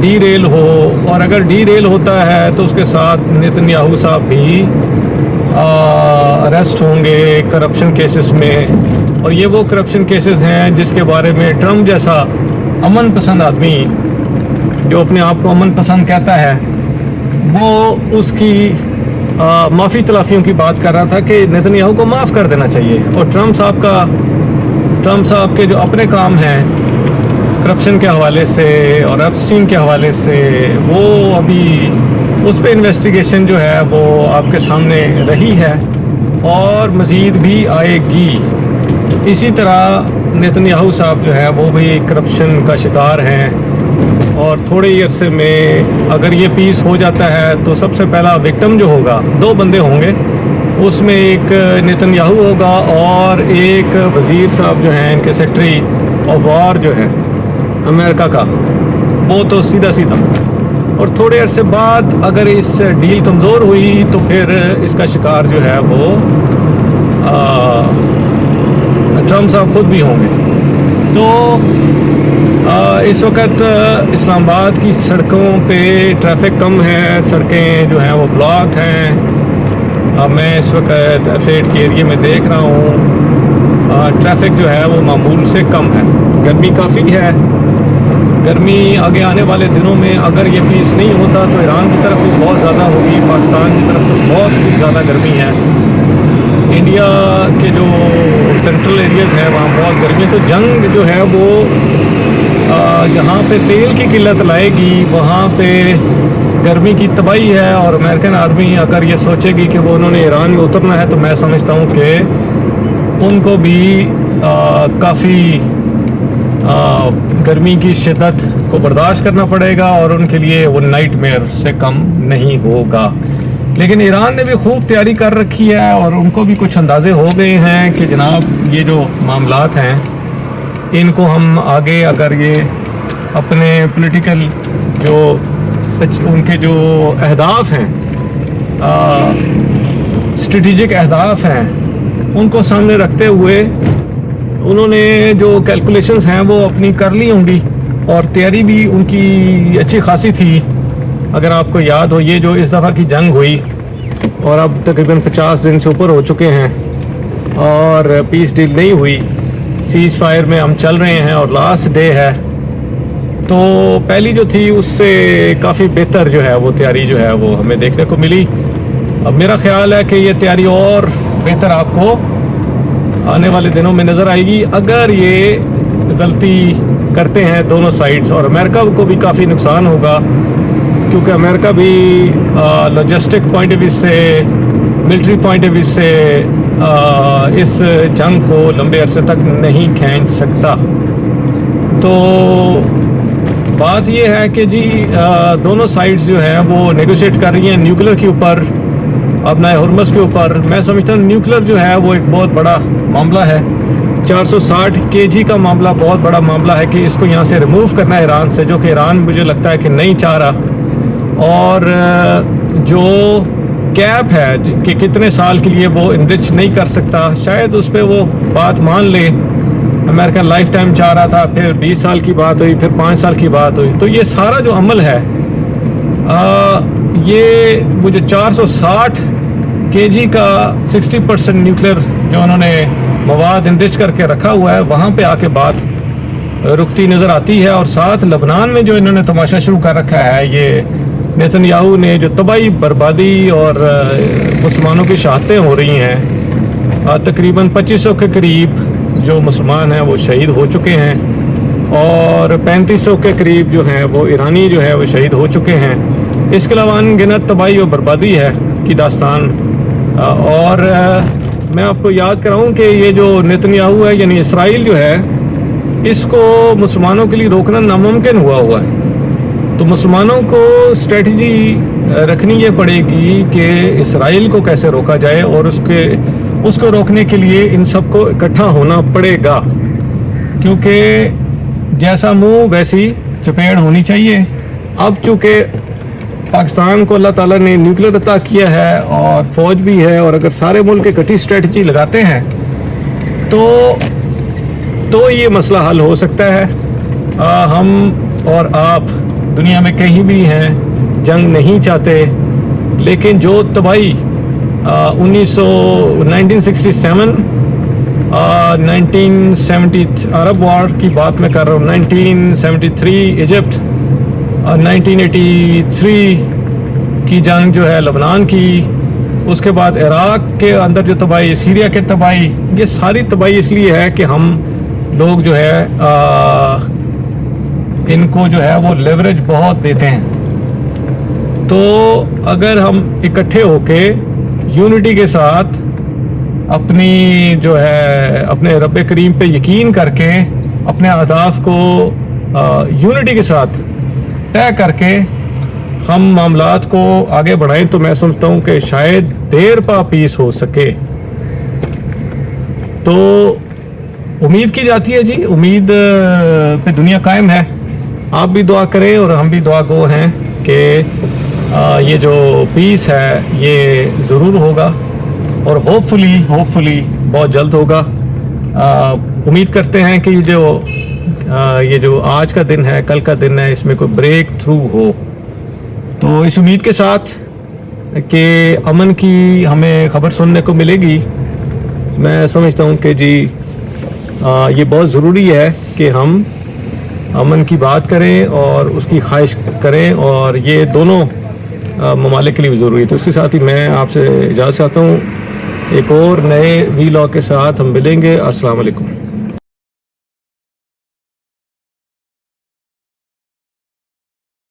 D rail ہو, اور اگر D rail ہوتا ہے تو اس کے ساتھ نیتنیاہو صاحب بھی اریسٹ ہوں گے کرپشن کیسز میں. اور یہ وہ کرپشن کیسز ہیں جس کے بارے میں ٹرمپ جیسا امن پسند آدمی جو اپنے آپ کو امن پسند کہتا ہے وہ اس کی معافی تلافیوں کی بات کر رہا تھا کہ نیتنیاہو کو معاف کر دینا چاہیے. اور ٹرمپ صاحب کے جو اپنے کام ہیں کرپشن کے حوالے سے اور ایپسٹین کے حوالے سے, وہ ابھی اس پہ انویسٹیگیشن جو ہے وہ آپ کے سامنے رہی ہے اور مزید بھی آئے گی. اسی طرح نیتنیاہو صاحب جو ہے وہ بھی کرپشن کا شکار ہیں, اور تھوڑے ہی عرصے میں اگر یہ پیس ہو جاتا ہے تو سب سے پہلا وکٹم جو ہوگا 2 بندے ہوں گے, اس میں ایک نیتنیاہو ہوگا اور ایک وزیر صاحب جو ہیں ان کے سیکٹری آف وار جو ہے امریکہ کا, وہ تو سیدھا. اور تھوڑے عرصے بعد اگر اس ڈیل کمزور ہوئی تو پھر اس کا شکار جو ہے وہ ٹرمپ صاحب خود بھی ہوں گے. تو اس وقت اسلام آباد کی سڑکوں پہ ٹریفک کم ہے, سڑکیں جو ہیں وہ بلاک ہیں. میں اس وقت ایف8 کے ایریے میں دیکھ رہا ہوں ٹریفک جو ہے وہ معمول سے کم ہے. گرمی کافی ہے, گرمی آگے آنے والے دنوں میں اگر یہ پیس نہیں ہوتا تو ایران کی طرف بھی بہت زیادہ ہوگی, پاکستان کی طرف تو بہت زیادہ گرمی ہے, انڈیا کے جو سینٹرل ایریاز ہیں وہاں بہت گرمی ہے. تو جنگ جو ہے وہ جہاں پہ تیل کی قلت لائے گی وہاں پہ گرمی کی تباہی ہے. اور امریکن آرمی اگر یہ سوچے گی کہ وہ انہوں نے ایران میں اترنا ہے تو میں سمجھتا ہوں کہ ان کو بھی کافی گرمی کی شدت کو برداشت کرنا پڑے گا, اور ان کے لیے وہ نائٹ میئر سے کم نہیں ہوگا. لیکن ایران نے بھی خوب تیاری کر رکھی ہے اور ان کو بھی کچھ اندازے ہو گئے ہیں کہ جناب یہ جو معاملات ہیں ان کو ہم آگے اگر یہ اپنے پولیٹیکل جو ان کے جو اہداف ہیں, اسٹریٹجک اہداف ہیں, ان کو سامنے رکھتے ہوئے انہوں نے جو کیلکولیشنز ہیں وہ اپنی کر لی ہوں گی, اور تیاری بھی ان کی اچھی خاصی تھی. اگر آپ کو یاد ہو یہ جو اس دفعہ کی جنگ ہوئی اور اب تقریباً 50 دن سے اوپر ہو چکے ہیں اور پیس ڈیل نہیں ہوئی, سیز فائر میں ہم چل رہے ہیں اور لاسٹ ڈے ہے, تو پہلی جو تھی اس سے کافی بہتر جو ہے وہ تیاری جو ہے وہ ہمیں دیکھنے کو ملی. اب میرا خیال ہے کہ یہ تیاری اور بہتر آپ کو آنے والے دنوں میں نظر آئے گی اگر یہ غلطی کرتے ہیں دونوں سائڈز. اور امریکہ کو بھی کافی نقصان ہوگا کیونکہ امریکہ بھی لاجسٹک پوائنٹ آف ویو سے, ملٹری پوائنٹ آف ویو سے اس جنگ کو لمبے عرصے تک نہیں کھینچ سکتا. تو بات یہ ہے کہ جی دونوں سائڈز جو ہیں وہ نیگوشیٹ کر رہی ہیں نیوکلیر کے اوپر, اپنا ہرمز کے اوپر. میں سمجھتا ہوں نیوکلیر جو ہے وہ ایک بہت بڑا معاملہ ہے, 460 kg کا معاملہ بہت بڑا معاملہ ہے کہ اس کو یہاں سے ریموو کرنا ہے ایران سے, جو کہ ایران مجھے لگتا ہے کہ نہیں چاہ رہا. اور جو کیپ ہے کہ کتنے سال کے لیے وہ انرچ نہیں کر سکتا, شاید اس پہ وہ بات مان لے. امریکن لائف ٹائم چاہ رہا تھا, پھر 20 سال کی بات ہوئی, پھر 5 سال کی بات ہوئی. تو یہ سارا جو عمل ہے یہ وہ جو 460 kg کا 60% نیوکلیر جو انہوں نے مواد انرچ کر کے رکھا ہوا ہے وہاں پہ آ کے بات رکتی نظر آتی ہے. اور ساتھ لبنان میں جو انہوں نے تماشا شروع کر رکھا ہے, یہ نیتنیاہو نے جو تباہی بربادی اور مسلمانوں کی شہادتیں ہو رہی ہیں, تقریباً 2500 کے قریب جو مسلمان ہیں وہ شہید ہو چکے ہیں اور 3500 کے قریب جو ہیں وہ ایرانی جو ہے وہ شہید ہو چکے ہیں. اس کے علاوہ انگنت تباہی اور بربادی ہے کی داستان. اور میں آپ کو یاد کراؤں کہ یہ جو نیتنیاہو ہے یعنی اسرائیل جو ہے اس کو مسلمانوں کے لیے روکنا ناممکن ہوا ہے. تو مسلمانوں کو اسٹریٹجی رکھنی یہ پڑے گی کہ اسرائیل کو کیسے روکا جائے, اور اس کو روکنے کے لیے ان سب کو اکٹھا ہونا پڑے گا, کیونکہ جیسا منہ ویسی چپیڑ ہونی چاہیے. اب چونکہ پاکستان کو اللہ تعالیٰ نے نیوکلیر عطا کیا ہے اور فوج بھی ہے, اور اگر سارے ملک اکٹھی اسٹریٹجی لگاتے ہیں تو یہ مسئلہ حل ہو سکتا ہے. ہم اور آپ دنیا میں کہیں بھی ہیں جنگ نہیں چاہتے، لیکن جو تباہی 1967 1970 عرب وار کی بات میں کر رہا ہوں، 1973 ایجپٹ، 1983 کی جنگ جو ہے لبنان کی، اس کے بعد عراق کے اندر جو تباہی، سیریا کے تباہی، یہ ساری تباہی اس لیے ہے کہ ہم لوگ جو ہے ان کو جو ہے وہ لیوریج بہت دیتے ہیں. تو اگر ہم اکٹھے ہو کے یونٹی کے ساتھ اپنی جو ہے اپنے رب کریم پہ یقین کر کے اپنے اہداف کو یونٹی کے ساتھ طے کر کے ہم معاملات کو آگے بڑھائیں تو میں سمجھتا ہوں کہ شاید دیر پا پیس ہو سکے. تو امید کی جاتی ہے جی، امید پہ دنیا قائم ہے. آپ بھی دعا کریں اور ہم بھی دعا گو ہیں کہ یہ جو پیس ہے یہ ضرور ہوگا اور ہوپ فلی بہت جلد ہوگا. امید کرتے ہیں کہ یہ جو آج کا دن ہے، کل کا دن ہے، اس میں کوئی بریک تھرو ہو. تو اس امید کے ساتھ کہ امن کی ہمیں خبر سننے کو ملے گی، میں سمجھتا ہوں کہ جی یہ بہت ضروری ہے کہ ہم امن کی بات کریں اور اس کی خواہش کریں، اور یہ دونوں ممالک کے لیے بھی ضروری ہے. تو اس کے ساتھ ہی میں آپ سے اجازت چاہتا ہوں. ایک اور نئے وی لاگ کے ساتھ ہم ملیں گے. السلام علیکم.